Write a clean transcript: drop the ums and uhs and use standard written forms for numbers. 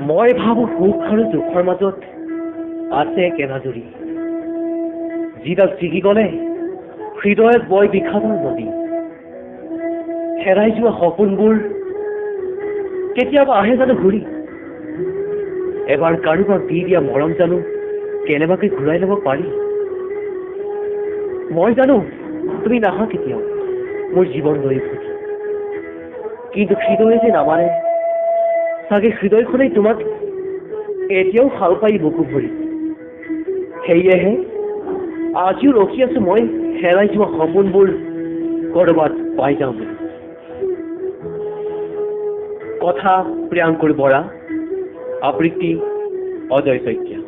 মই ভাবো সুখ আৰু দুখৰ মাজত আছে এক এনাজৰী, যিডাল ছিগি গলে হৃদয়ত বয় বিষাদৰ নদী। হেৰাই যোৱা সপোনবোৰ কেতিয়াবা আহে জানো ঘূৰি? এবাৰ কাৰোবাক দি দিয়া মৰম জানো কেনেবাকৈ ঘূৰাই ল'ব পাৰি? মই জানো তুমি নাহা কেতিয়াও মোৰ জীৱন লৈ উঠি, কিন্তু হৃদয়ে যে নামানে, চাগে হৃদয়খনেই তোমাক এতিয়াও ভাল পাই বুকু ভৰি। সেয়েহে আজিও ৰখি আছো মই হেৰাই যোৱা সপোনবোৰ কৰবাত পাই যাওঁ বুলি। কথা প্ৰিয়াংকুৰ বৰা, আবৃত্তি অজয় শইকীয়া।